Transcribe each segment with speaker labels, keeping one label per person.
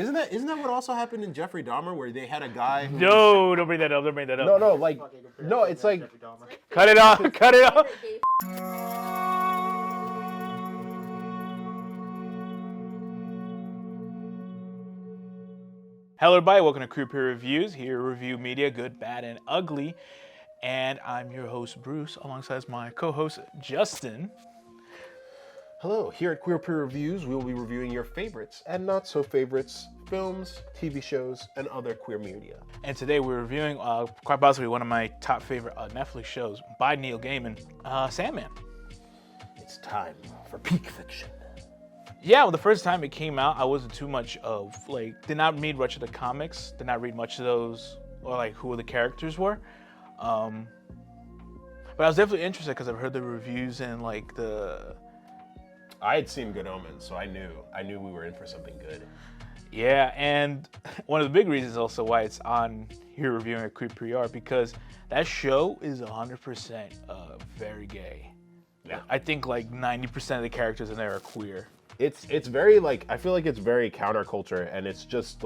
Speaker 1: Isn't that what also happened in Jeffrey Dahmer, where they had a guy who
Speaker 2: No, don't bring that up. Don't bring that up.
Speaker 1: No, like no, it's like
Speaker 2: Cut it off. Cut it off. Hello, everybody. Welcome to Queer Peer Reviews. Here, review media, good, bad, and ugly. And I'm your host, Bruce, alongside my co-host, Justin.
Speaker 1: Hello, here at Queer Peer Reviews, we will be reviewing your favorites and not so favorites, films, TV shows, and other queer media.
Speaker 2: And today we're reviewing, quite possibly one of my top favorite Netflix shows by Neil Gaiman, Sandman.
Speaker 1: It's time for peak fiction.
Speaker 2: Yeah, well, the first time it came out, I wasn't too much of, did not read much of the comics, did not read much of those, or who the characters were. But I was definitely interested because I've heard the reviews and
Speaker 1: I had seen Good Omens, so I knew we were in for something good.
Speaker 2: Yeah, and one of the big reasons also why it's on here reviewing a Queer PR, because that show is 100% very gay.
Speaker 1: Yeah.
Speaker 2: I think 90% of the characters in there are queer.
Speaker 1: It's very I feel like it's very counterculture, and it's just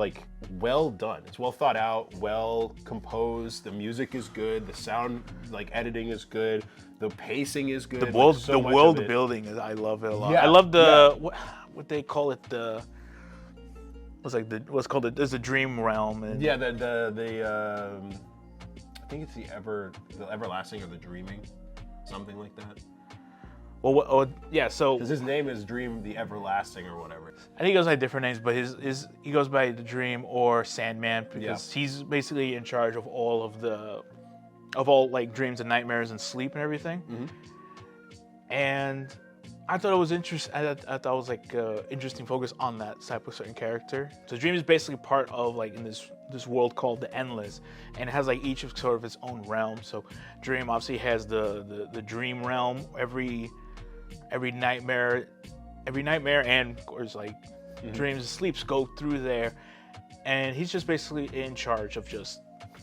Speaker 1: well done. It's well thought out, well composed. The music is good. The sound editing is good. The pacing is good.
Speaker 2: The world building is, I love it a lot.
Speaker 1: Yeah,
Speaker 2: I love the what they call it, there's the dream realm, and
Speaker 1: yeah, I think it's the everlasting or the dreaming, something like that.
Speaker 2: Well, yeah, so
Speaker 1: because his name is Dream the Everlasting or whatever.
Speaker 2: I think he goes by different names, but he goes by the Dream or Sandman because he's basically in charge of all dreams and nightmares and sleep and everything.
Speaker 1: Mm-hmm.
Speaker 2: And I thought it was interesting. I thought it was interesting focus on that type of certain character. So Dream is basically part of in this world called the Endless, and it has each of sort of its own realm. So Dream obviously has the dream realm. Every nightmare and of course dreams and sleeps go through there, and he's just basically in charge of just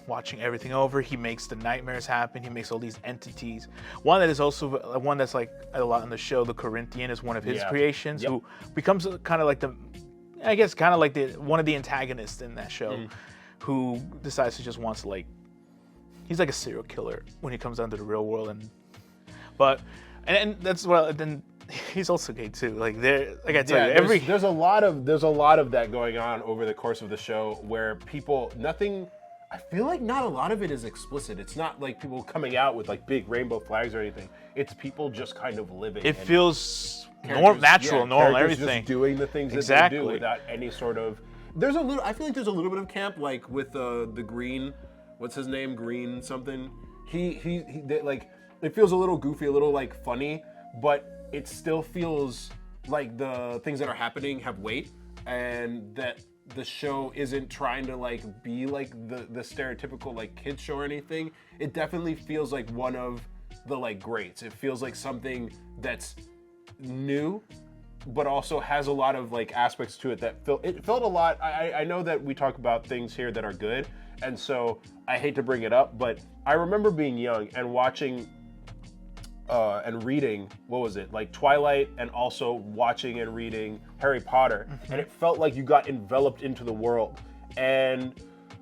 Speaker 2: watching everything over. He makes the nightmares happen. He makes all these entities. One that is also one that's a lot in the show, the Corinthian, is one of his creations, who becomes kind of one of the antagonists in that show, who decides he just wants to he's like a serial killer when he comes down to the real world, and that's then he's also gay too. There's
Speaker 1: a lot of that going on over the course of the show where I feel like not a lot of it is explicit. It's not people coming out with big rainbow flags or anything. It's people just kind of living.
Speaker 2: It feels natural, normal, everything.
Speaker 1: Just doing the things that they do without any sort of. I feel like there's a little bit of camp, with the Green. What's his name? Green something. It feels a little goofy, a little funny, but it still feels like the things that are happening have weight, and that the show isn't trying to be the stereotypical kids show or anything. It definitely feels like one of the greats. It feels like something that's new, but also has a lot of aspects to it that felt a lot. I know that we talk about things here that are good, and so I hate to bring it up, but I remember being young and watching and reading, what was it, Twilight, and also watching and reading Harry Potter, and it felt like you got enveloped into the world. And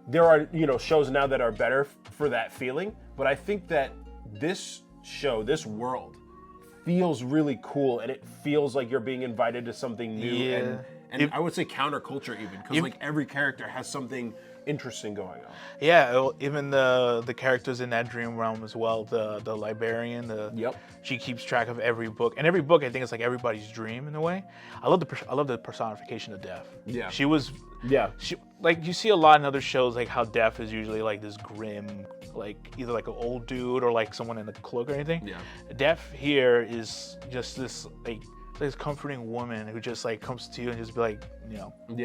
Speaker 1: there are, shows now that are better for that feeling, but I think that this show, this world, feels really cool, and it feels like you're being invited to something new, and I would say counterculture even, because every character has something interesting going on.
Speaker 2: Yeah, even the characters in that dream realm as well. The librarian. She keeps track of every book, and every book I think is everybody's dream in a way. I love the personification of death.
Speaker 1: Yeah,
Speaker 2: she was. Yeah, she you see a lot in other shows how death is usually this grim, either an old dude or someone in a cloak or anything. Yeah, death here is just this comforting woman who just comes to you and just be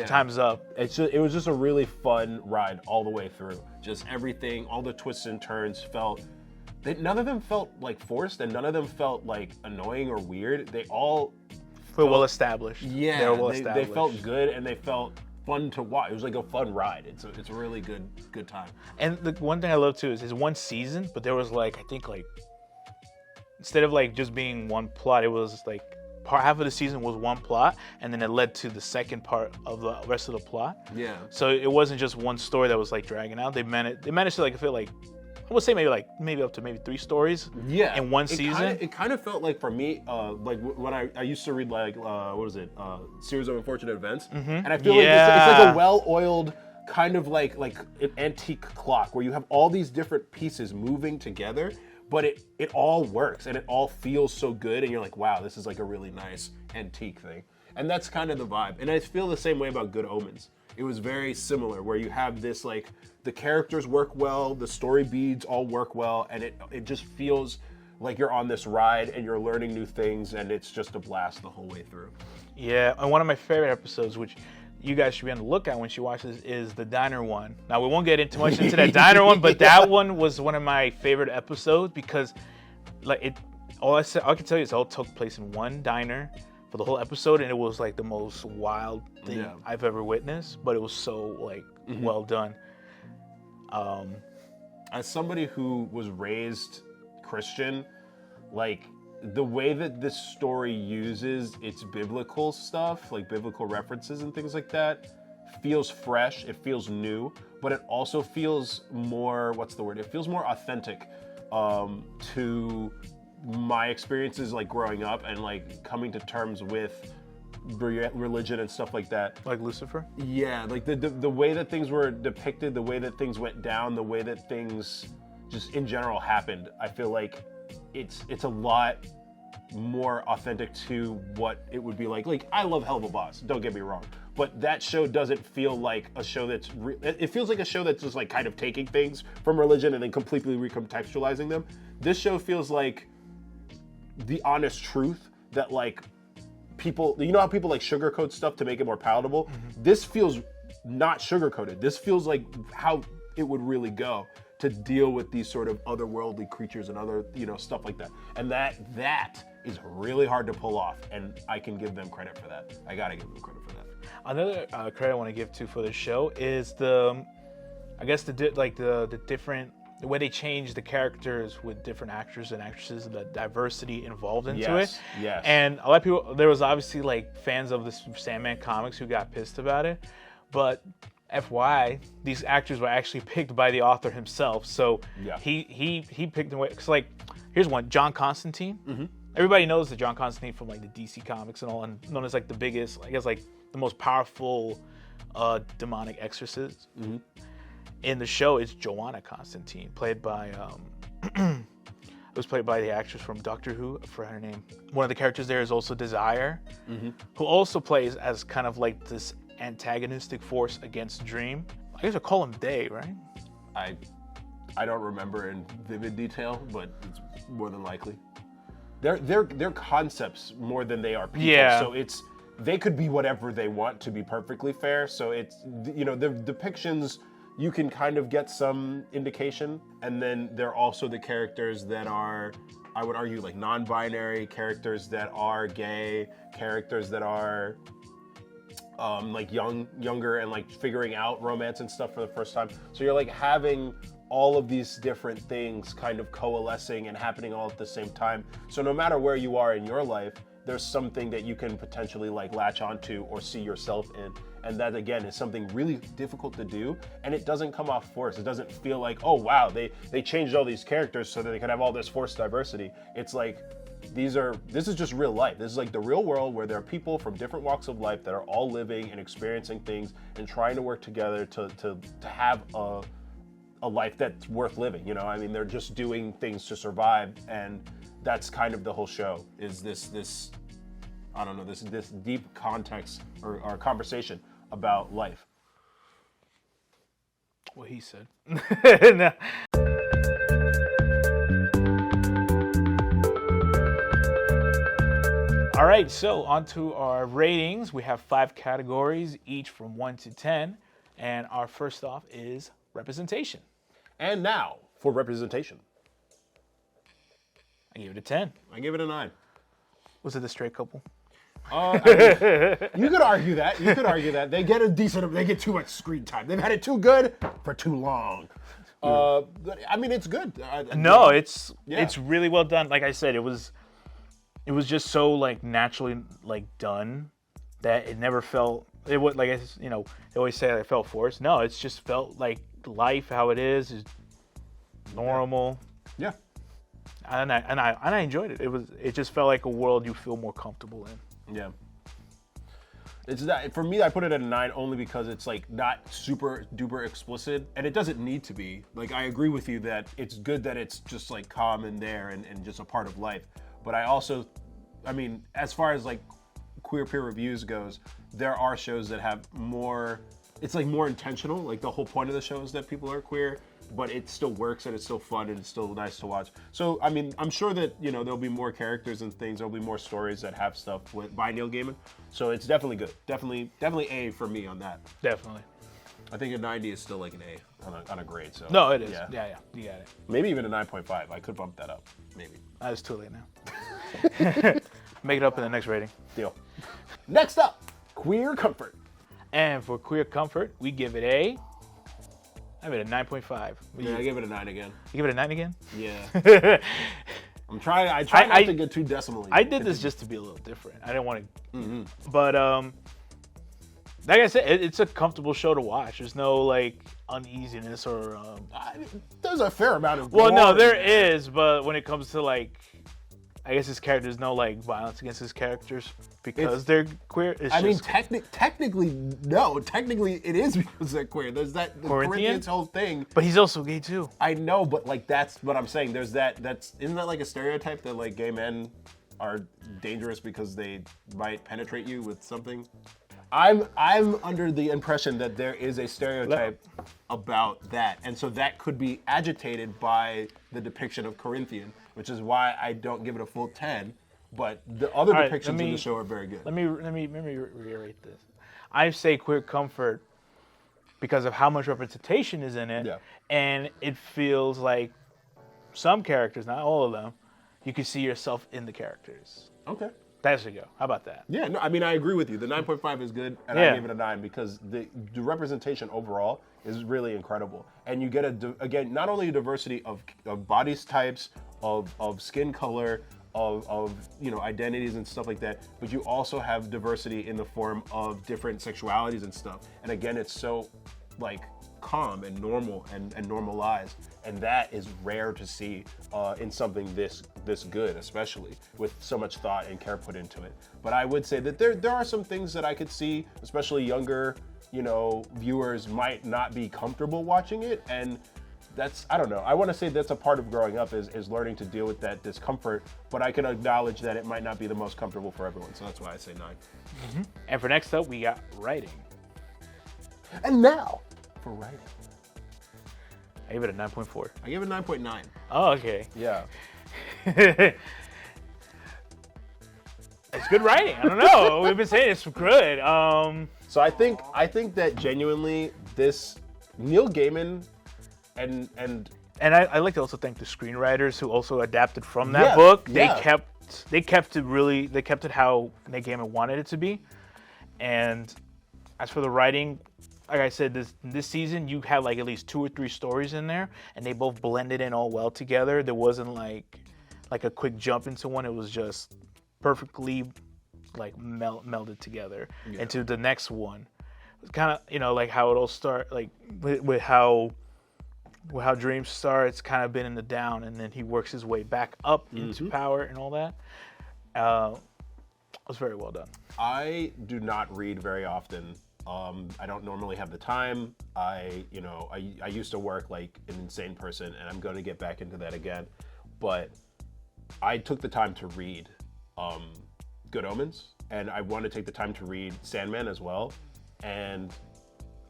Speaker 2: time's up.
Speaker 1: It was just a really fun ride all the way through. Just everything, all the twists and turns none of them felt forced, and none of them felt annoying or weird. They all
Speaker 2: felt well established.
Speaker 1: Yeah, they were well established. They felt good, and they felt fun to watch. It was a fun ride. It's a really good time.
Speaker 2: And the one thing I love too is his one season, but there was I think instead of just being one plot, it was half of the season was one plot, and then it led to the second part of the rest of the plot.
Speaker 1: Yeah.
Speaker 2: So it wasn't just one story that was like dragging out. They managed to like feel like, I would say maybe up to 3 stories.
Speaker 1: Yeah.
Speaker 2: In one season.
Speaker 1: It kind of felt like for me, like when I used to read like Series of Unfortunate Events, and I feel like it's like a well-oiled kind of like an antique clock where you have all these different pieces moving together, but it all works and it all feels so good, and you're like, wow, this is like a really nice antique thing. And that's kind of the vibe. And I feel the same way about Good Omens. It was very similar, where you have this like, the characters work well, the story beats all work well, and it just feels like you're on this ride and you're learning new things, and it's just a blast the whole way through.
Speaker 2: Yeah, and one of my favorite episodes, which you guys should be on the lookout when you watch this, is the diner one. Now, we won't get into much into that diner one, but that one was one of my favorite episodes because, like, all I can tell you is it all took place in one diner for the whole episode, and it was like the most wild thing I've ever witnessed. But it was so like well done.
Speaker 1: As somebody who was raised Christian, like, the way that this story uses its biblical stuff, like biblical references and things like that, feels fresh, it feels new, but it also feels more, it feels more authentic to my experiences like growing up and like coming to terms with religion and stuff like that.
Speaker 2: Like Lucifer?
Speaker 1: Yeah, like the way that things were depicted, the way that things went down, the way that things just in general happened, I feel like it's a lot more authentic to what it would be like. Like, I love Hell of a Boss, don't get me wrong, but that show doesn't feel like a show that's it feels like a show that's just like kind of taking things from religion and then completely recontextualizing them. This show feels like the honest truth that, like, people, you know how people like sugarcoat stuff to make it more palatable? This feels not sugarcoated. This feels like how it would really go to deal with these sort of otherworldly creatures and other, stuff like that. And that is really hard to pull off, and I can give them credit for that. I gotta give them credit for that.
Speaker 2: Another credit I want to give to for this show is the way they change the characters with different actors and actresses, and the diversity involved into it.
Speaker 1: Yes.
Speaker 2: And a lot of people, there was obviously like fans of this Sandman comics who got pissed about it, but FYI, these actors were actually picked by the author himself. So he picked them. Cause like, here's one, John Constantine. Mm-hmm. Everybody knows the John Constantine from like the DC comics and all, and known as like the biggest, I guess like the most powerful demonic exorcist. Mm-hmm. In the show, it's Joanna Constantine, played by it was played by the actress from Doctor Who. I forgot her name. One of the characters there is also Desire, who also plays as kind of like this antagonistic force against Dream. I guess I call him Day, right?
Speaker 1: I don't remember in vivid detail, but it's more than likely. They're concepts more than they are people.
Speaker 2: Yeah.
Speaker 1: So they could be whatever they want, to be perfectly fair. So it's, the depictions, you can kind of get some indication, and then there are also the characters that are, I would argue, like non-binary, characters that are gay, characters that are like younger and like figuring out romance and stuff for the first time. So you're like having all of these different things kind of coalescing and happening all at the same time. So no matter where you are in your life, there's something that you can potentially like latch onto or see yourself in. And that, again, is something really difficult to do, and it doesn't come off forced. It doesn't feel like, oh wow, they changed all these characters so that they could have all this forced diversity. It's like, this is just real life. This is like the real world where there are people from different walks of life that are all living and experiencing things and trying to work together to have a life that's worth living. I mean, they're just doing things to survive, and that's kind of the whole show, is this I don't know, this deep context or conversation about life.
Speaker 2: What he said. No. All right, so on to our ratings. We have 5 categories, each from 1 to 10. And our first off is representation.
Speaker 1: And now for representation.
Speaker 2: I give it a 10.
Speaker 1: I give it a 9.
Speaker 2: Was it the straight couple?
Speaker 1: I mean, you could argue that. They get too much screen time. They've had it too good for too long. But, I mean, it's good.
Speaker 2: No, it's really well done. Like I said, it was it was just so like naturally like done that it never felt it would like they always say it felt forced. No, it's just felt like life how it is normal.
Speaker 1: Yeah.
Speaker 2: And I enjoyed it. It just felt like a world you feel more comfortable in.
Speaker 1: Yeah. It's that for me. I put it at a 9 only because it's like not super duper explicit, and it doesn't need to be. Like I agree with you that it's good that it's just like calm and there and just a part of life. But I also, I mean, as far as like queer peer reviews goes, there are shows that have more. It's like more intentional. Like the whole point of the show is that people are queer, but it still works and it's still fun and it's still nice to watch. So I mean, I'm sure that there'll be more characters and things. There'll be more stories that have stuff by Neil Gaiman. So it's definitely good. Definitely A for me on that.
Speaker 2: Definitely.
Speaker 1: I think a 90 is still like an A on a grade. So
Speaker 2: no, it is. Yeah, you got it.
Speaker 1: Maybe even a 9.5. I could bump that up. Maybe.
Speaker 2: It's too late now. Make it up in the next rating.
Speaker 1: Deal. Next up, Queer Comfort.
Speaker 2: And for Queer Comfort, we give it a 9.5.
Speaker 1: Yeah, I gave it a 9 again.
Speaker 2: You give it a 9 again?
Speaker 1: Yeah. I try not to get too decimally.
Speaker 2: I did this just to be a little different. I didn't want to, but like I said, it's a comfortable show to watch. There's no like uneasiness or.
Speaker 1: There's a fair amount of.
Speaker 2: Well, no, there is, but when it comes to like, I guess his characters, no like violence against his characters because they're queer.
Speaker 1: Technically, no. Technically, it is because they're queer. There's that Corinthians whole thing.
Speaker 2: But he's also gay too.
Speaker 1: I know, but like that's what I'm saying. There's that. Isn't that like a stereotype that like gay men are dangerous because they might penetrate you with something? I'm under the impression that there is a stereotype about that, and so that could be agitated by the depiction of Corinthian, which is why I don't give it a full 10. But the other depictions in the show are very good.
Speaker 2: Let me reiterate this. I say Queer Comfort because of how much representation is in it, and it feels like some characters, not all of them, you can see yourself in the characters.
Speaker 1: Okay.
Speaker 2: That should go. How about that?
Speaker 1: Yeah, no, I mean, I agree with you. The 9.5 is good, and I gave it a 9 because the representation overall is really incredible. And you get, again, not only a diversity of body types, of skin color, of identities and stuff like that, but you also have diversity in the form of different sexualities and stuff. And again, it's so, like, calm and normal and normalized, and that is rare to see in something this good, especially with so much thought and care put into it. But I would say that there are some things that I could see, especially younger viewers might not be comfortable watching it, and that's, I don't know, I want to say that's a part of growing up is learning to deal with that discomfort, but I can acknowledge that it might not be the most comfortable for everyone, so that's why I say 9.
Speaker 2: And for next up, we got writing.
Speaker 1: And now for writing.
Speaker 2: I gave it a 9.4.
Speaker 1: I gave it a 9.9.
Speaker 2: Oh, okay.
Speaker 1: Yeah.
Speaker 2: It's good writing. I don't know. We've been saying it's good.
Speaker 1: So I think that genuinely this Neil Gaiman and
Speaker 2: I like to also thank the screenwriters who also adapted from that book. They kept it how Neil Gaiman wanted it to be. And as for the writing, like I said, this season you had like at least 2 or 3 stories in there, and they both blended in all well together. There wasn't like a quick jump into one. It was just perfectly like melded together into the next one. It's kind of like how it all start, like with how Dream starts, kind of been in the down, and then he works his way back up into power and all that. It was very well done.
Speaker 1: I do not read very often. I don't normally have the time. I used to work like an insane person, and I'm going to get back into that again. But I took the time to read Good Omens, and I want to take the time to read Sandman as well. And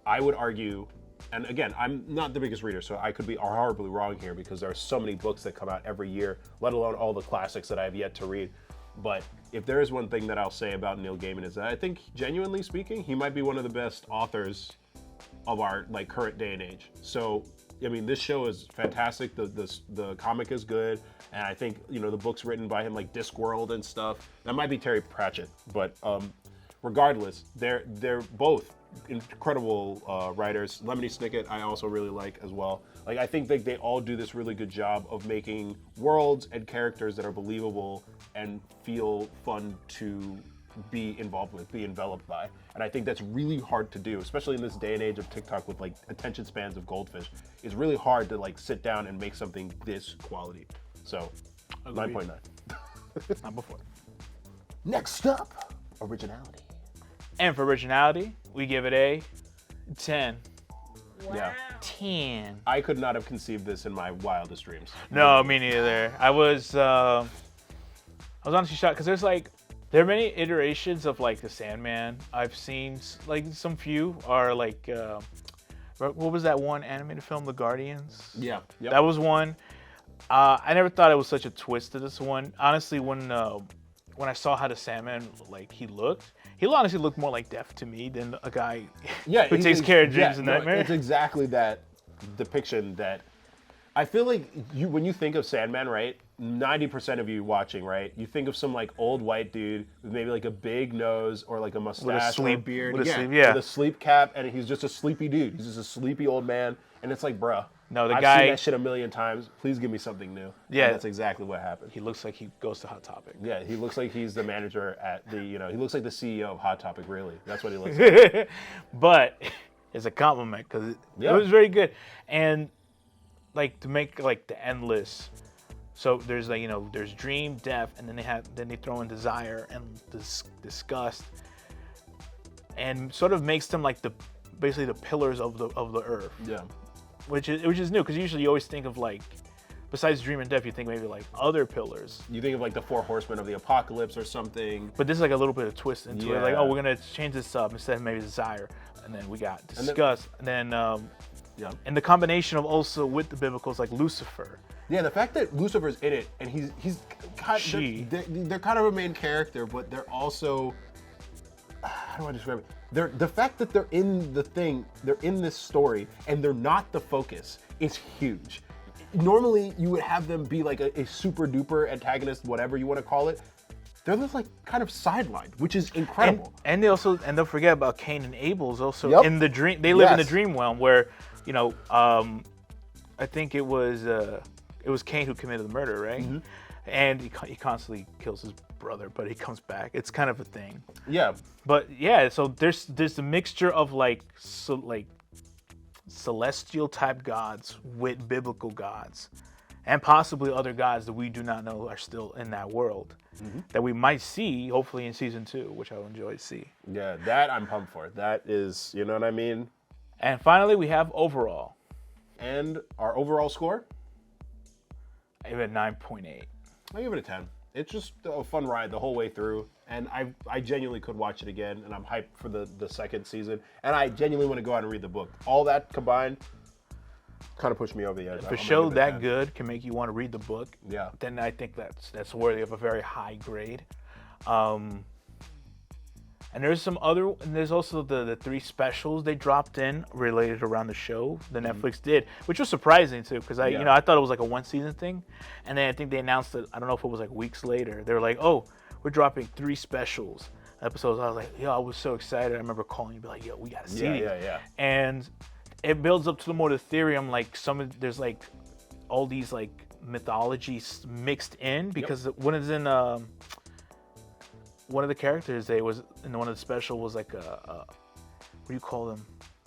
Speaker 1: I would argue, and again, I'm not the biggest reader, so I could be horribly wrong here because there are so many books that come out every year, let alone all the classics that I have yet to read. But if there is one thing that I'll say about Neil Gaiman is that I think, genuinely speaking, he might be one of the best authors of our like current day and age. So, I mean, this show is fantastic. The comic is good, and I think the books written by him, like Discworld and stuff, that might be Terry Pratchett, but regardless, they're both incredible writers. Lemony Snicket, I also really like as well. Like, I think they all do this really good job of making worlds and characters that are believable and feel fun to be involved with, be enveloped by. And I think that's really hard to do, especially in this day and age of TikTok with like attention spans of goldfish. It's really hard to like sit down and make something this quality. So, 9.9.
Speaker 2: Not before.
Speaker 1: Next up, originality.
Speaker 2: And for originality, we give it a 10.
Speaker 3: Wow.
Speaker 1: Yeah.
Speaker 2: 10.
Speaker 1: I could not have conceived this in my wildest dreams.
Speaker 2: No, me neither. I was honestly shocked because there are many iterations of like the Sandman. I've seen like some few are like what was that one animated film, The Guardians?
Speaker 1: Yeah. Yep.
Speaker 2: That was one. I never thought it was such a twist to this one. Honestly, when I saw how the Sandman he looked, he honestly looked more like Death to me than a guy who takes care of dreams and nightmares.
Speaker 1: It's exactly that depiction that I feel like when you think of Sandman, right? 90% of you watching, right? You think of some like old white dude with maybe like a big nose or like a mustache or a beard,
Speaker 2: with
Speaker 1: a sleep cap, and he's just a sleepy dude. He's just a sleepy old man, and it's like, bruh.
Speaker 2: No,
Speaker 1: I've
Speaker 2: guy.
Speaker 1: seen that shit a million times. Please give me something new.
Speaker 2: Yeah,
Speaker 1: and that's exactly what happened.
Speaker 2: He looks like he goes to Hot Topic.
Speaker 1: Yeah, he looks like he's the manager at the. He looks like the CEO of Hot Topic. Really, that's what he looks like.
Speaker 2: But it's a compliment because it was very good, and like to make like the endless. So there's there's dream, death, and then they throw in desire and disgust, and sort of makes them like basically the pillars of the earth.
Speaker 1: Yeah.
Speaker 2: Which is new because usually you always think of like, besides dream and death, you think maybe like other pillars.
Speaker 1: You think of like the 4 horsemen of the apocalypse or something.
Speaker 2: But this is like a little bit of twist into it. Like, oh, we're gonna change this up instead of maybe desire, and then we got disgust, and then and the combination of also with the biblicals like Lucifer.
Speaker 1: Yeah, the fact that Lucifer's in it and he's kind they're kind of a main character, but they're also, how do I describe it? The fact that they're in the thing, they're in this story, and they're not the focus is huge. Normally, you would have them be like a super duper antagonist, whatever you want to call it. They're just like kind of sidelined, which is incredible.
Speaker 2: And don't forget about Cain and Abel's also in the dream. They live in the dream realm where, I think it was Cain who committed the murder, right? Mm-hmm. And he constantly kills his brother, but he comes back. It's kind of a thing.
Speaker 1: Yeah.
Speaker 2: But yeah, so there's a mixture of like celestial type gods with biblical gods, and possibly other gods that we do not know are still in that world that we might see hopefully in season 2, which I will enjoy to see.
Speaker 1: Yeah, that I'm pumped for. That is, you know what I mean?
Speaker 2: And finally, we have overall.
Speaker 1: And our overall score?
Speaker 2: I give it 9.8.
Speaker 1: I give it a 10. It's just a fun ride the whole way through, and I genuinely could watch it again, and I'm hyped for the second season, and I genuinely want to go out and read the book. All that combined kind of pushed me over the edge.
Speaker 2: If a show that good can make you want to read the book,
Speaker 1: yeah,
Speaker 2: then I think that's worthy of a very high grade. And there's also the 3 specials they dropped in related around the show that Netflix did, which was surprising too, because I thought it was like a 1-season thing, and then I think they announced it. I don't know if it was like weeks later. They were like, "Oh, we're dropping 3 specials episodes." I was like, "Yo, I was so excited." I remember calling you, be like, "Yo, we gotta see these."
Speaker 1: Yeah.
Speaker 2: And it builds up to the more the theory. I'm like, there's like all these like mythologies mixed in because when it's in one of the characters they was in one of the special was like what do you call them?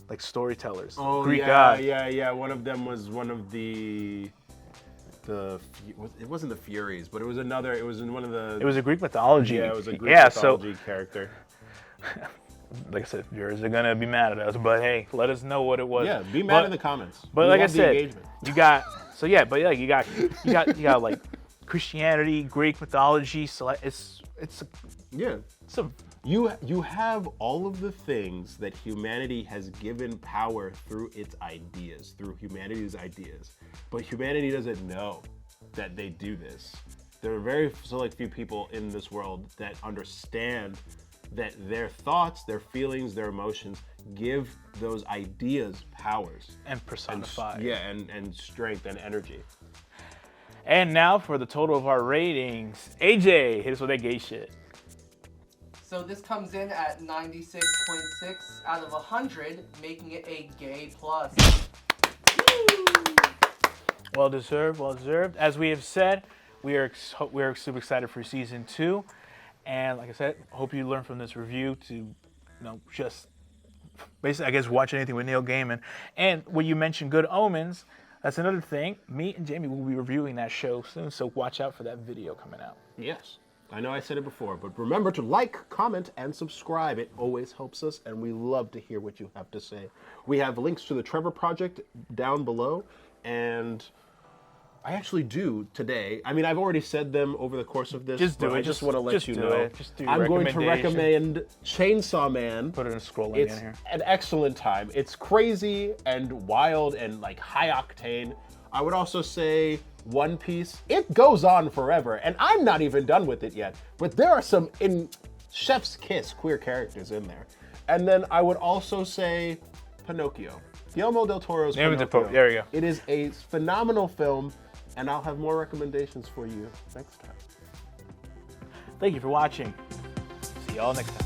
Speaker 2: Like storytellers.
Speaker 1: Oh,
Speaker 2: Greek
Speaker 1: yeah,
Speaker 2: god.
Speaker 1: yeah. One of them was one of it wasn't the Furies, but it was another. It was in one of the.
Speaker 2: It was a Greek mythology.
Speaker 1: Yeah, it was a Greek mythology character.
Speaker 2: Like I said, viewers are gonna be mad at us, but hey, let us know what it was.
Speaker 1: Yeah, be mad in the comments.
Speaker 2: But like I said, you got like Christianity, Greek mythology. So
Speaker 1: you have all of the things that humanity has given power through its ideas, through humanity's ideas, but humanity doesn't know that they do this. There are very select few people in this world that understand that their thoughts, their feelings, their emotions give those ideas powers.
Speaker 2: And personify.
Speaker 1: And strength and energy.
Speaker 2: And now for the total of our ratings. AJ, hit us with that gay shit.
Speaker 3: So this comes in at 96.6 out of 100, making it a gay plus.
Speaker 2: Well deserved, well deserved. As we have said, we are super excited for season 2, and like I said, hope you learn from this review to, just basically, I guess, watch anything with Neil Gaiman. And when you mentioned Good Omens, that's another thing. Me and Jamie will be reviewing that show soon, so watch out for that video coming out.
Speaker 1: Yes. I know I said it before, but remember to like, comment, and subscribe. It always helps us, and we love to hear what you have to say. We have links to the Trevor Project down below, and I actually do today. I mean, I've already said them over the course of this.
Speaker 2: Just do it.
Speaker 1: I just want to let you know.
Speaker 2: Just do
Speaker 1: I'm going to recommend Chainsaw Man.
Speaker 2: Put it in scrolling in here.
Speaker 1: It's an excellent time. It's crazy and wild and like high octane. I would also say One Piece. It goes on forever, and I'm not even done with it yet. But there are some in chef's kiss queer characters in there. And then I would also say Pinocchio. Guillermo del Toro's Pinocchio.
Speaker 2: There you go.
Speaker 1: It is a phenomenal film, and I'll have more recommendations for you next time.
Speaker 2: Thank you for watching. See y'all next time.